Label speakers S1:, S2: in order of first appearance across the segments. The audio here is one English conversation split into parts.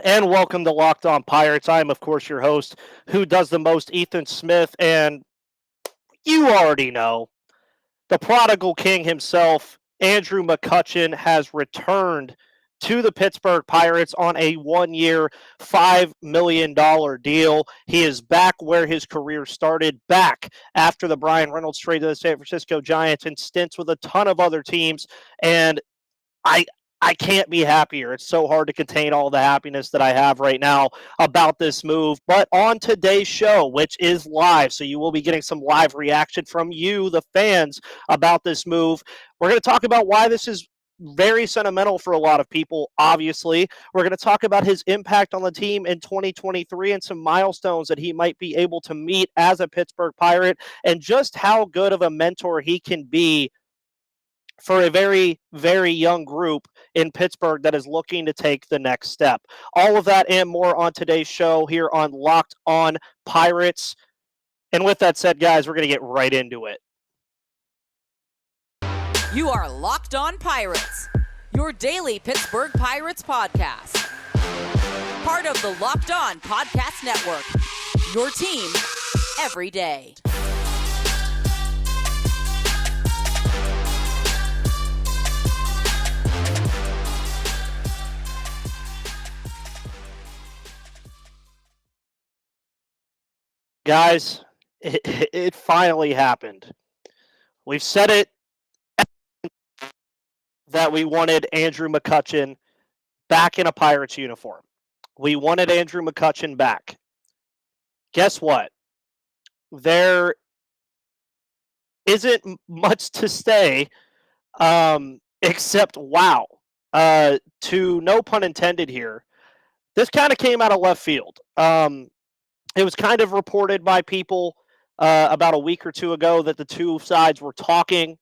S1: And welcome to Locked On Pirates. I'm, of course, your host, who does the most, Ethan Smith. And you already know the prodigal king himself, Andrew McCutchen, has returned to the Pittsburgh Pirates on a 1-year, $5 million deal. He is back where his career started, back after the Brian Reynolds trade to the San Francisco Giants and stints with a ton of other teams. And I I can't be happier. It's so hard to contain all the happiness that I have right now about this move. But on today's show, which is live, so you will be getting some live reaction from you, the fans, about this move. We're going to talk about why this is very sentimental for a lot of people, obviously. We're going to talk about his impact on the team in 2023 and some milestones that he might be able to meet as a Pittsburgh Pirate and just how good of a mentor he can be for a very, very young group in Pittsburgh that is looking to take the next step. All of that and more on today's show here on Locked On Pirates. And with that said, guys, we're going to get right into it.
S2: You are Locked On Pirates, your daily Pittsburgh Pirates podcast. Part of the Locked On Podcast Network, your team every day.
S1: Guys, it finally happened. We've said it that we wanted Andrew McCutchen back in a Pirates uniform. We wanted Andrew McCutchen back. Guess what? There isn't much to say except wow. To no pun intended here, this kind of came out of left field. It was kind of reported by people about a week or two ago that the two sides were talking,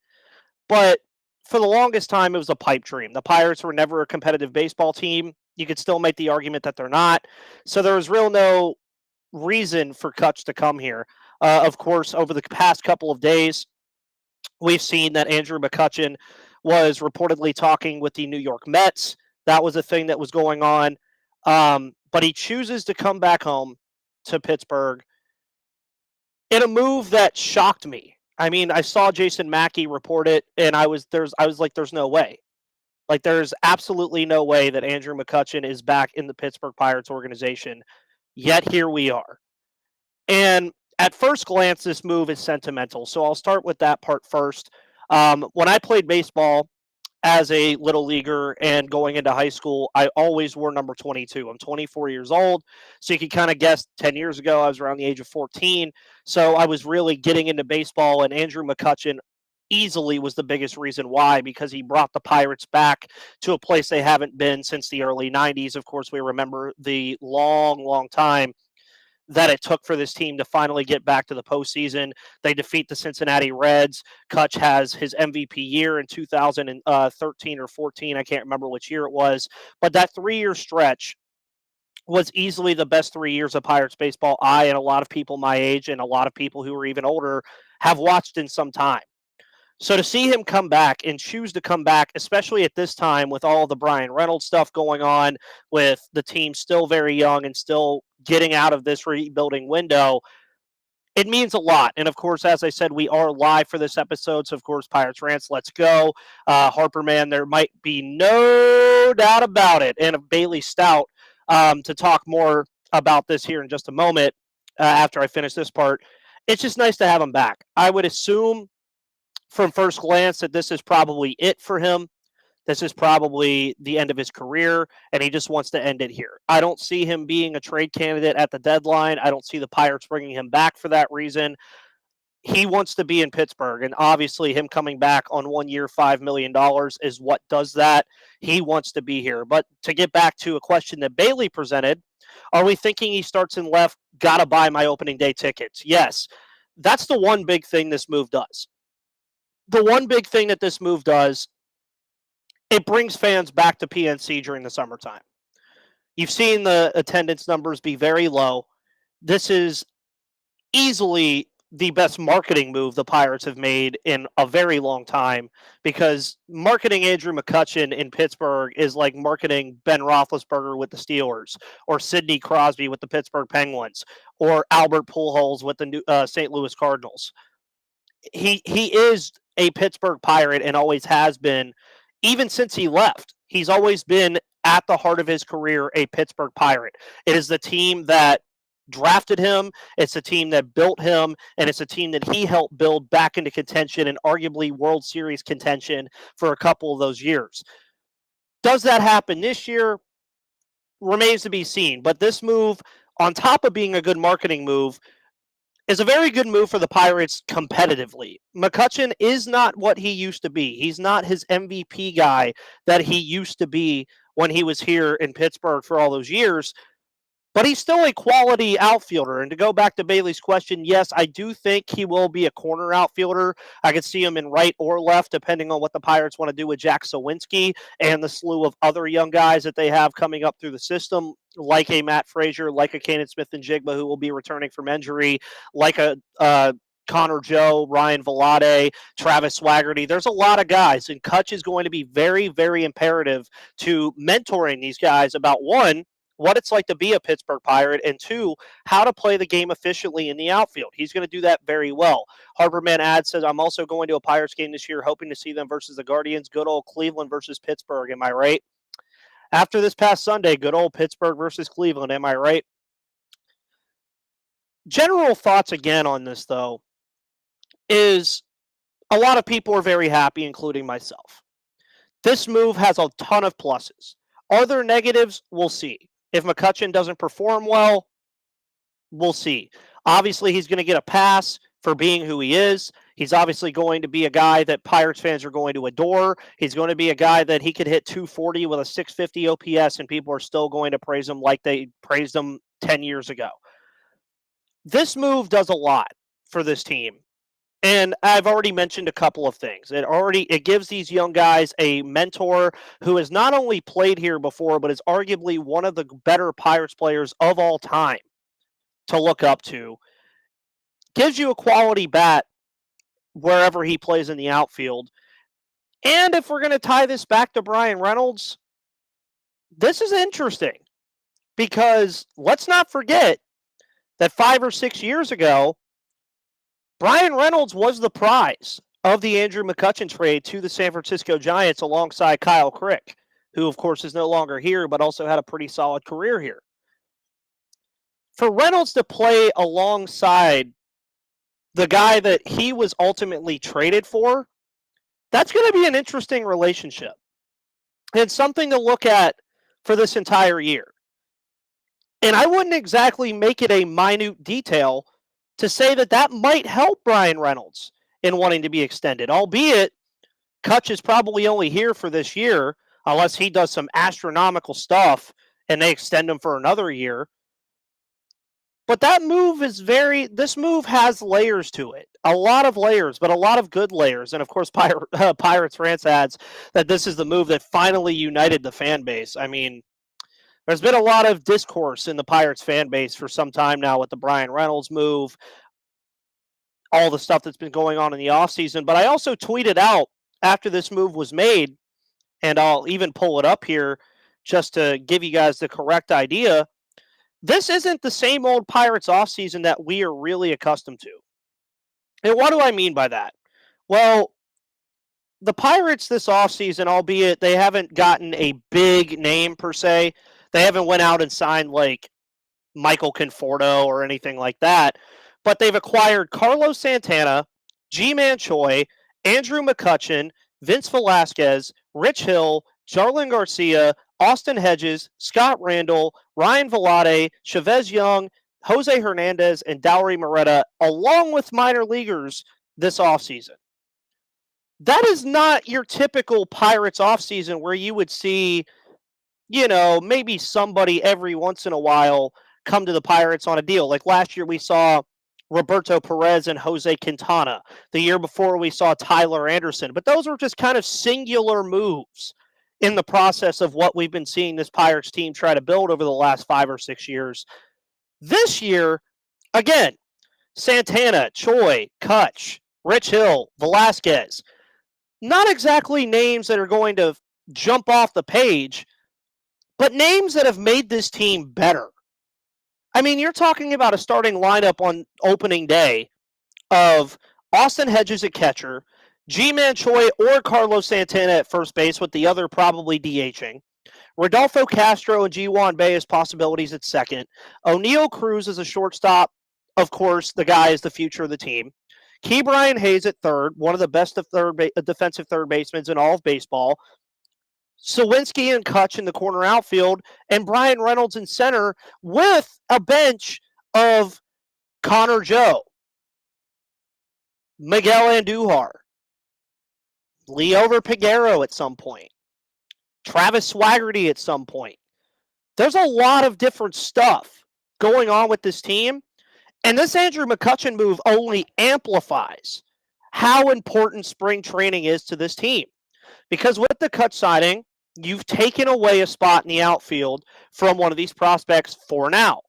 S1: but for the longest time, it was a pipe dream. The Pirates were never a competitive baseball team. You could still make the argument that they're not. So there was no reason for Kutch to come here. Of course, over the past couple of days, we've seen that Andrew McCutchen was reportedly talking with the New York Mets. That was a thing that was going on. But he chooses to come back home to Pittsburgh in a move that shocked me. I mean, I saw Jason Mackey report it, and I was like, there's no way. Like, there's absolutely no way that Andrew McCutchen is back in the Pittsburgh Pirates organization. Yet here we are. And at first glance, this move is sentimental. So I'll start with that part first. When I played baseball as a little leaguer and going into high school, I always wore number 22. I'm 24 years old. So you can kind of guess 10 years ago, I was around the age of 14. So I was really getting into baseball, and Andrew McCutchen easily was the biggest reason why, because he brought the Pirates back to a place they haven't been since the early 90s. Of course, we remember the long, long time that it took for this team to finally get back to the postseason. They defeat the Cincinnati Reds. Kutch has his MVP year in 2013 or 14. I can't remember which year it was. But that 3-year stretch was easily the best 3 years of Pirates baseball I and a lot of people my age and a lot of people who are even older have watched in some time. So to see him come back and choose to come back, especially at this time with all the Brian Reynolds stuff going on, with the team still very young and still getting out of this rebuilding window, it means a lot. And of course, as I said, we are live for this episode. So of course, Pirates Rants, let's go. Harper Man, there might be no doubt about it. And of Bailey Stout to talk more about this here in just a moment after I finish this part. It's just nice to have him back. I would assume from first glance that this is probably it for him. This is probably the end of his career, and he just wants to end it here. I don't see him being a trade candidate at the deadline. I don't see the Pirates bringing him back for that reason. He wants to be in Pittsburgh, and obviously him coming back on 1 year, $5 million is what does that. He wants to be here. But to get back to a question that Bailey presented, are we thinking he starts in left, gotta buy my opening day tickets? Yes. That's the one big thing this move does. The one big thing that this move does, it brings fans back to PNC during the summertime. You've seen the attendance numbers be very low. This is easily the best marketing move the Pirates have made in a very long time, because marketing Andrew McCutchen in Pittsburgh is like marketing Ben Roethlisberger with the Steelers, or Sidney Crosby with the Pittsburgh Penguins, or Albert Pujols with the St. Louis Cardinals. He is a Pittsburgh Pirate and always has been, even since he left. He's always been, at the heart of his career, a Pittsburgh Pirate. It is the team that drafted him, it's a team that built him, and it's a team that he helped build back into contention and arguably World Series contention for a couple of those years. Does that happen this year? Remains to be seen. But this move, on top of being a good marketing move, is a very good move for the Pirates competitively. McCutchen is not what he used to be. He's not his MVP guy that he used to be when he was here in Pittsburgh for all those years. But he's still a quality outfielder. And to go back to Bailey's question, yes, I do think he will be a corner outfielder. I could see him in right or left, depending on what the Pirates want to do with Jack Sawinski and the slew of other young guys that they have coming up through the system, like a Matt Frazier, like a Canaan Smith-Njigba, who will be returning from injury, like a Connor Joe, Ryan Velade, Travis Swaggerty. There's a lot of guys, and Kutch is going to be very, very imperative to mentoring these guys about, one, what it's like to be a Pittsburgh Pirate, and two, how to play the game efficiently in the outfield. He's going to do that very well. Harborman adds, says, I'm also going to a Pirates game this year, hoping to see them versus the Guardians. Good old Cleveland versus Pittsburgh, am I right? After this past Sunday, good old Pittsburgh versus Cleveland, am I right? General thoughts again on this, though, is a lot of people are very happy, including myself. This move has a ton of pluses. Are there negatives? We'll see. If McCutchen doesn't perform well, we'll see. Obviously, he's going to get a pass for being who he is. He's obviously going to be a guy that Pirates fans are going to adore. He's going to be a guy that he could hit 240 with a 650 OPS, and people are still going to praise him like they praised him 10 years ago. This move does a lot for this team. And I've already mentioned a couple of things. It gives these young guys a mentor who has not only played here before, but is arguably one of the better Pirates players of all time to look up to. Gives you a quality bat wherever he plays in the outfield. And if we're going to tie this back to Bryan Reynolds, this is interesting, because let's not forget that 5 or 6 years ago, Bryan Reynolds was the prize of the Andrew McCutchen trade to the San Francisco Giants alongside Kyle Crick, who, of course, is no longer here, but also had a pretty solid career here. For Reynolds to play alongside the guy that he was ultimately traded for, that's going to be an interesting relationship. And something to look at for this entire year. And I wouldn't exactly make it a minute detail to say that that might help Bryan Reynolds in wanting to be extended, albeit Kutch is probably only here for this year, unless he does some astronomical stuff and they extend him for another year. But that move this move has layers to it. A lot of layers, but a lot of good layers. And of course, Pirates fans adds that this is the move that finally united the fan base. I mean, there's been a lot of discourse in the Pirates fan base for some time now with the Bryan Reynolds move, all the stuff that's been going on in the offseason. But I also tweeted out after this move was made, and I'll even pull it up here just to give you guys the correct idea. This isn't the same old Pirates offseason that we are really accustomed to. And what do I mean by that? Well, the Pirates this offseason, albeit they haven't gotten a big name per se, they haven't went out and signed like Michael Conforto or anything like that, but they've acquired Carlos Santana, G-Man Choi, Andrew McCutchen, Vince Velasquez, Rich Hill, Jarlin Garcia, Austin Hedges, Scott Randall, Ryan Velade, Chavez Young, Jose Hernandez, and Dowry Moretta, along with minor leaguers this offseason. That is not your typical Pirates offseason where you would see, maybe somebody every once in a while come to the Pirates on a deal. Like last year we saw Roberto Perez and Jose Quintana. The year before we saw Tyler Anderson. But those were just kind of singular moves in the process of what we've been seeing this Pirates team try to build over the last 5 or 6 years. This year, again, Santana, Choi, Kutch, Rich Hill, Velasquez. Not exactly names that are going to jump off the page, but names that have made this team better. I mean, you're talking about a starting lineup on opening day of Austin Hedges at catcher, G-Man Choi or Carlos Santana at first base, with the other probably DHing. Rodolfo Castro and G1 Bay as possibilities at second. O'Neal Cruz as a shortstop. Of course, the guy is the future of the team. Key Brian Hayes at third, one of the best of defensive third basemen in all of baseball. Sawinski and Kutch in the corner outfield, and Brian Reynolds in center with a bench of Connor Joe, Miguel Andujar, Leover Piguero at some point, Travis Swaggerty at some point. There's a lot of different stuff going on with this team, and this Andrew McCutchen move only amplifies how important spring training is to this team. Because with the Kutch signing, you've taken away a spot in the outfield from one of these prospects for now.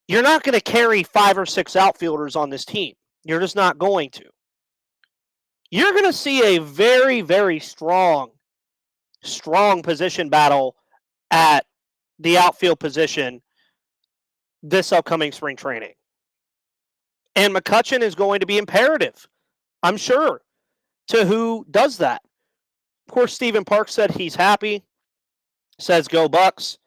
S1: You're not going to carry 5 or 6 outfielders on this team. You're just not going to. You're going to see a very, very strong position battle at the outfield position this upcoming spring training. And McCutchen is going to be imperative, I'm sure, to who does that. Of course, Stephen Parks said he's happy, says go Bucks.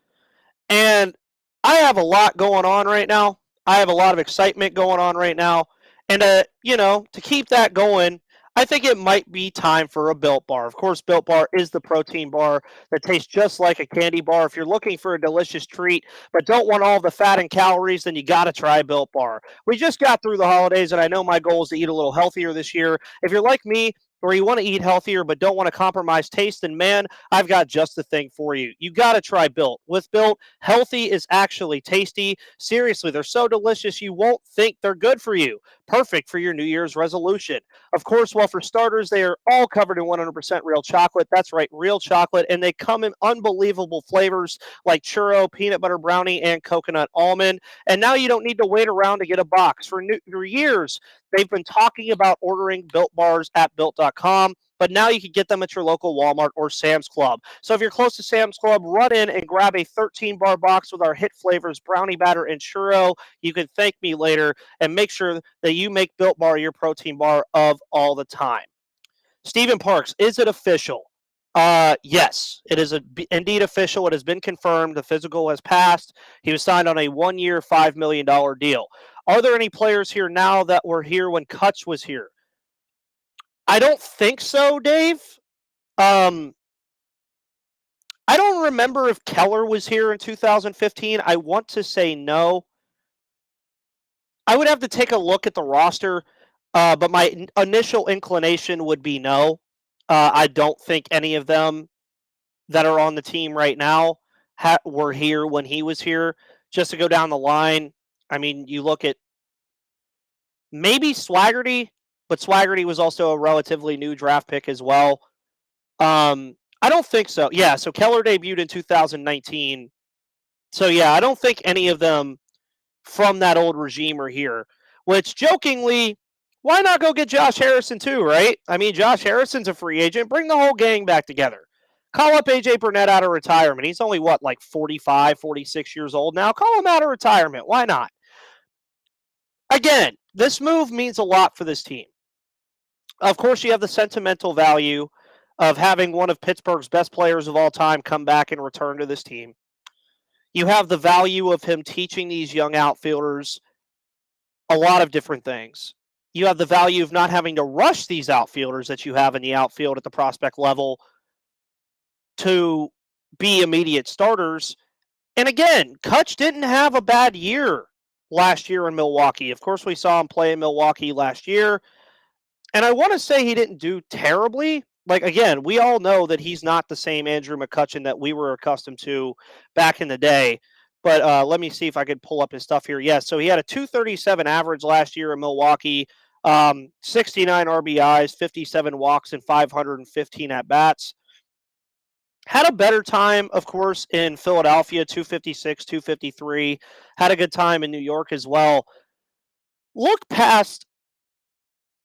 S1: And I have a lot going on right now. I have a lot of excitement going on right now. And, to keep that going, I think it might be time for a Built Bar. Of course, Built Bar is the protein bar that tastes just like a candy bar. If you're looking for a delicious treat but don't want all the fat and calories, then you got to try Built Bar. We just got through the holidays, and I know my goal is to eat a little healthier this year. If you're like me, or you want to eat healthier but don't want to compromise taste, then man, I've got just the thing for you. You got to try Built. With Built, healthy is actually tasty. Seriously, they're so delicious you won't think they're good for you. Perfect for your New Year's resolution. Of course, well, for starters, they are all covered in 100% real chocolate. That's right, real chocolate. And they come in unbelievable flavors like churro, peanut butter brownie, and coconut almond. And now you don't need to wait around to get a box. For years, they've been talking about ordering Built Bars at Built.com. But now you can get them at your local Walmart or Sam's Club. So if you're close to Sam's Club, run in and grab a 13-bar box with our hit flavors, brownie batter, and churro. You can thank me later, and make sure that you make Built Bar your protein bar of all the time. Stephen Parks, is it official? Yes, it is indeed official. It has been confirmed. The physical has passed. He was signed on a 1-year, $5 million deal. Are there any players here now that were here when Kutch was here? I don't think so, Dave. I don't remember if Keller was here in 2015. I want to say no. I would have to take a look at the roster, but my initial inclination would be no. I don't think any of them that are on the team right now were here when he was here. Just to go down the line, I mean, you look at maybe Swaggerty, but Swaggerty was also a relatively new draft pick as well. I don't think so. Yeah, so Keller debuted in 2019. So, yeah, I don't think any of them from that old regime are here. Which, jokingly, why not go get Josh Harrison too, right? I mean, Josh Harrison's a free agent. Bring the whole gang back together. Call up A.J. Burnett out of retirement. He's only, 45, 46 years old now? Call him out of retirement. Why not? Again, this move means a lot for this team. Of course, you have the sentimental value of having one of Pittsburgh's best players of all time come back and return to this team. You have the value of him teaching these young outfielders a lot of different things. You have the value of not having to rush these outfielders that you have in the outfield at the prospect level to be immediate starters. And again, Kutch didn't have a bad year last year in Milwaukee. Of course, we saw him play in Milwaukee last year. And I want to say he didn't do terribly. Again, we all know that he's not the same Andrew McCutchen that we were accustomed to back in the day. But let me see if I could pull up his stuff here. Yes, so he had a 237 average last year in Milwaukee, 69 RBIs, 57 walks, and 515 at-bats. Had a better time, of course, in Philadelphia, 256, 253. Had a good time in New York as well. Look past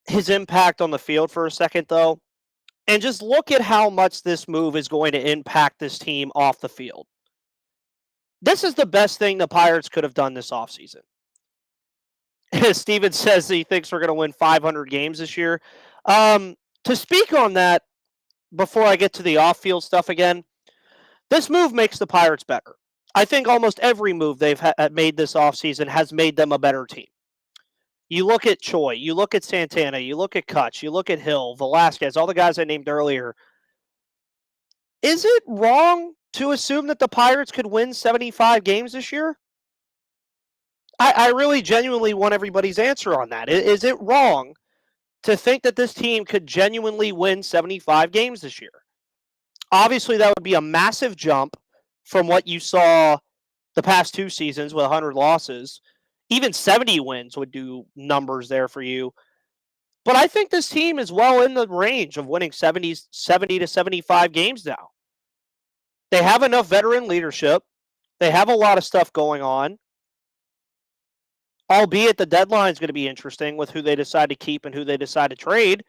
S1: his impact on the field for a second, though, and just look at how much this move is going to impact this team off the field. This is the best thing the Pirates could have done this offseason. Steven says he thinks we're going to win 500 games this year. To speak on that, before I get to the off-field stuff again, this move makes the Pirates better. I think almost every move they've made this offseason has made them a better team. You look at Choi, you look at Santana, you look at Kutch, you look at Hill, Velasquez, all the guys I named earlier. Is it wrong to assume that the Pirates could win 75 games this year? I really genuinely want everybody's answer on that. Is it wrong to think that this team could genuinely win 75 games this year? Obviously, that would be a massive jump from what you saw the past 2 seasons with 100 losses. Even 70 wins would do numbers there for you. But I think this team is well in the range of winning 70 to 75 games now. They have enough veteran leadership. They have a lot of stuff going on. Albeit the deadline is going to be interesting with who they decide to keep and who they decide to trade.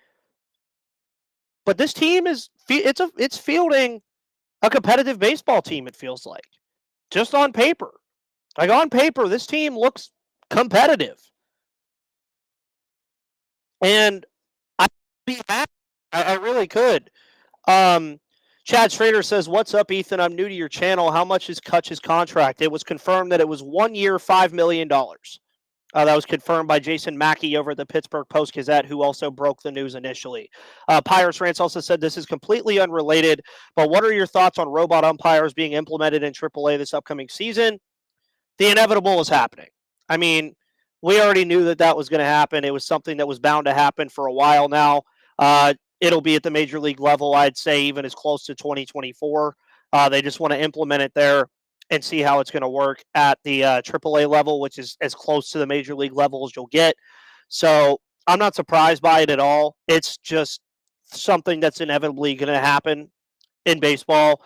S1: But this team it's fielding a competitive baseball team, it feels like. Just on paper. Like on paper, this team looks competitive. And I'd be happy. I really could. Chad Schrader says, "What's up, Ethan? I'm new to your channel. How much is Kutch's contract?" It was confirmed that it was 1 year, $5 million. That was confirmed by Jason Mackey over at the Pittsburgh Post-Gazette, who also broke the news initially. Pirates Rants also said this is completely unrelated, but what are your thoughts on robot umpires being implemented in AAA this upcoming season? The inevitable is happening. I mean, we already knew that was going to happen. It was something that was bound to happen for a while now. It'll be at the major league level, I'd say, even as close to 2024. They just want to implement it there and see how it's going to work at the AAA level, which is as close to the major league level as you'll get. So I'm not surprised by it at all. It's just something that's inevitably going to happen in baseball.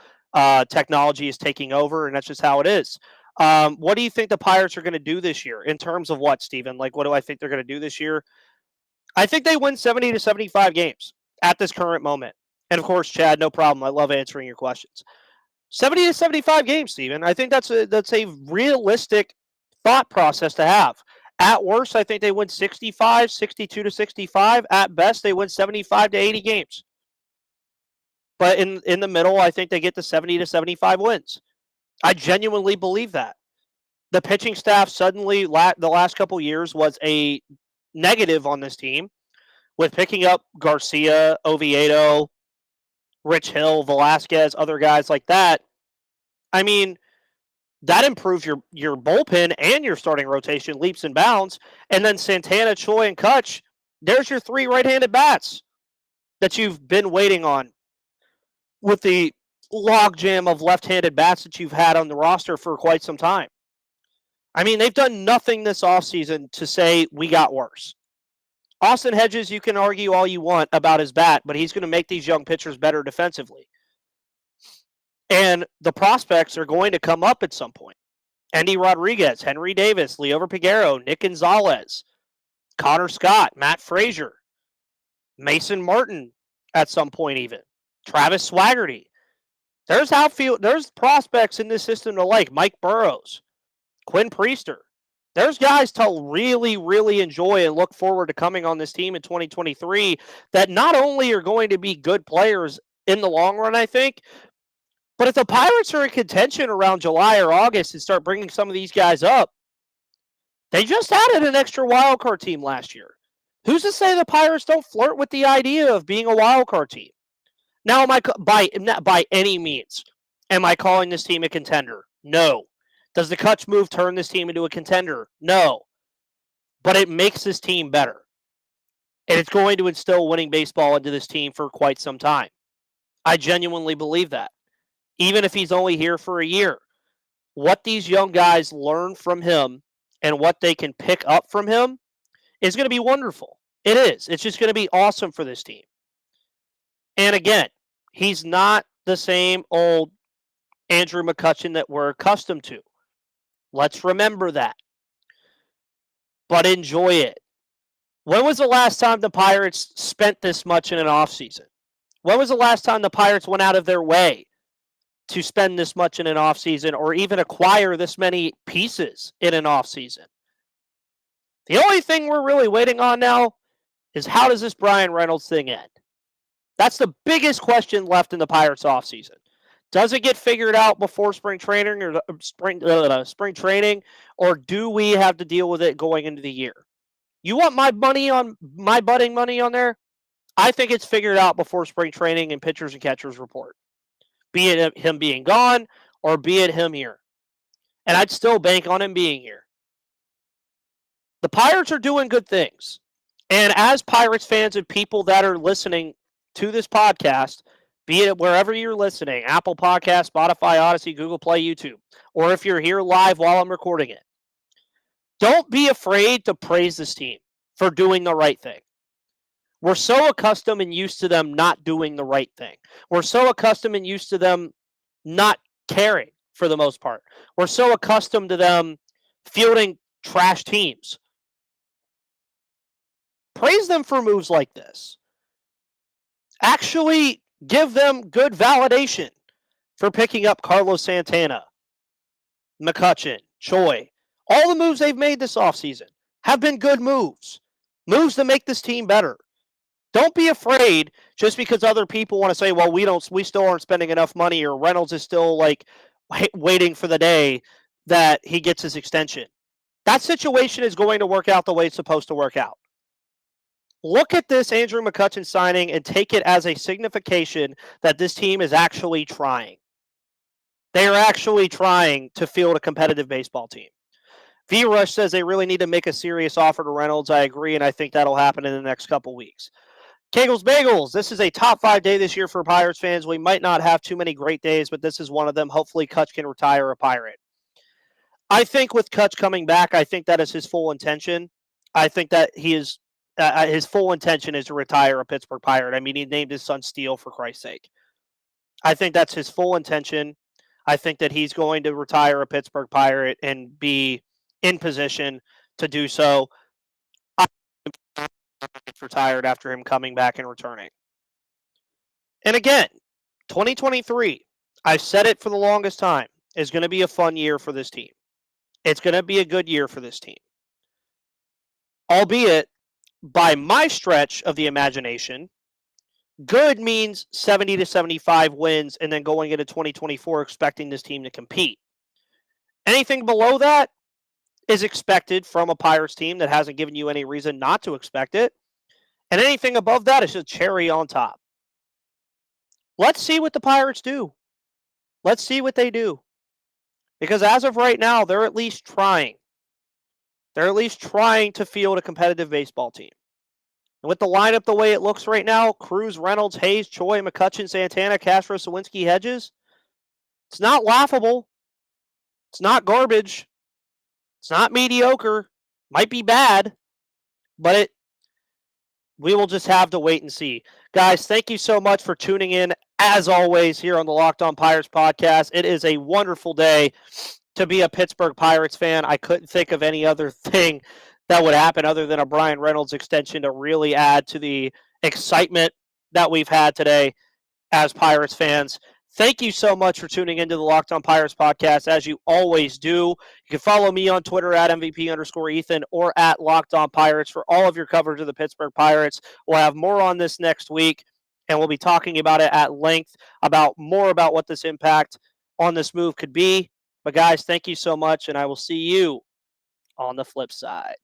S1: Technology is taking over, and that's just how it is. What do you think the Pirates are going to do this year in terms of what, Steven? Like, what do I think they're going to do this year? I think they win 70 to 75 games at this current moment. And, of course, Chad, no problem. I love answering your questions. 70 to 75 games, Steven. I think that's a realistic thought process to have. At worst, I think they win 62 to 65. At best, they win 75 to 80 games. But in the middle, I think they get to 70 to 75 wins. I genuinely believe that. The pitching staff suddenly, the last couple years, was a negative on this team with picking up Garcia, Oviedo, Rich Hill, Velasquez, other guys like that. I mean, that improves your bullpen and your starting rotation leaps and bounds. And then Santana, Choi, and Kutch, there's your 3 right-handed bats that you've been waiting on with the logjam of left-handed bats that you've had on the roster for quite some time. I mean, they've done nothing this offseason to say we got worse. Austin Hedges, you can argue all you want about his bat, but he's going to make these young pitchers better defensively. And the prospects are going to come up at some point. Endy Rodriguez, Henry Davis, Liover Peguero, Nick Gonzalez, Connor Scott, Matt Frazier, Mason Martin at some point even, Travis Swaggerty. There's prospects in this system to like. Mike Burrows, Quinn Priester. There's guys to really, really enjoy and look forward to coming on this team in 2023 that not only are going to be good players in the long run, I think, but if the Pirates are in contention around July or August and start bringing some of these guys up, they just added an extra wildcard team last year. Who's to say the Pirates don't flirt with the idea of being a wildcard team? Now, by any means, am I calling this team a contender? No. Does the Kutch move turn this team into a contender? No. But it makes this team better. And it's going to instill winning baseball into this team for quite some time. I genuinely believe that. Even if he's only here for a year. What these young guys learn from him and what they can pick up from him is going to be wonderful. It is. It's just going to be awesome for this team. And again, he's not the same old Andrew McCutchen that we're accustomed to. Let's remember that. But enjoy it. When was the last time the Pirates spent this much in an offseason? When was the last time the Pirates went out of their way to spend this much in an offseason or even acquire this many pieces in an offseason? The only thing we're really waiting on now is how does this Brian Reynolds thing end? That's the biggest question left in the Pirates offseason. Does it get figured out before spring training or spring training, or do we have to deal with it going into the year? You want my betting money on there? I think it's figured out before spring training and pitchers and catchers report. Be it him being gone or be it him here. And I'd still bank on him being here. The Pirates are doing good things. And as Pirates fans and people that are listening to this podcast, be it wherever you're listening, Apple Podcasts, Spotify, Odyssey, Google Play, YouTube, or if you're here live while I'm recording it, don't be afraid to praise this team for doing the right thing. We're so accustomed and used to them not doing the right thing. We're so accustomed and used to them not caring for the most part. We're so accustomed to them fielding trash teams. Praise them for moves like this. Actually give them good validation for picking up Carlos Santana, McCutchen, Choi. All the moves they've made this offseason have been good moves. Moves to make this team better. Don't be afraid just because other people want to say, well, we still aren't spending enough money, or Reynolds is still like waiting for the day that he gets his extension. That situation is going to work out the way it's supposed to work out. Look at this Andrew McCutchen signing and take it as a signification that this team is actually trying. They are actually trying to field a competitive baseball team. V-Rush says they really need to make a serious offer to Reynolds. I agree, and I think that'll happen in the next couple weeks. Kegels Bagels, this is a top 5 day this year for Pirates fans. We might not have too many great days, but this is one of them. Hopefully, Kutch can retire a Pirate. I think with Kutch coming back, I think that is his full intention. I think that he is his full intention is to retire a Pittsburgh Pirate. I mean, he named his son Steele, for Christ's sake. I think that's his full intention. I think that he's going to retire a Pittsburgh Pirate and be in position to do so. Retired after him coming back and returning. And again, 2023, I've said it for the longest time, is going to be a fun year for this team. It's going to be a good year for this team. Albeit, by my stretch of the imagination, good means 70 to 75 wins and then going into 2024 expecting this team to compete. Anything below that is expected from a Pirates team that hasn't given you any reason not to expect it. And anything above that is a cherry on top. Let's see what the Pirates do. Let's see what they do. Because as of right now, they're at least trying. They're at least trying to field a competitive baseball team. And with the lineup the way it looks right now, Cruz, Reynolds, Hayes, Choi, McCutchen, Santana, Castro, Sawinski, Hedges, it's not laughable. It's not garbage. It's not mediocre. Might be bad, but we will just have to wait and see. Guys, thank you so much for tuning in, as always, here on the Locked On Pirates podcast. It is a wonderful day to be a Pittsburgh Pirates fan. I couldn't think of any other thing that would happen other than a Brian Reynolds extension to really add to the excitement that we've had today as Pirates fans. Thank you so much for tuning into the Locked On Pirates podcast, as you always do. You can follow me on Twitter at MVP_Ethan or at Locked On Pirates for all of your coverage of the Pittsburgh Pirates. We'll have more on this next week, and we'll be talking about it at length, more about what this impact on this move could be. But guys, thank you so much, and I will see you on the flip side.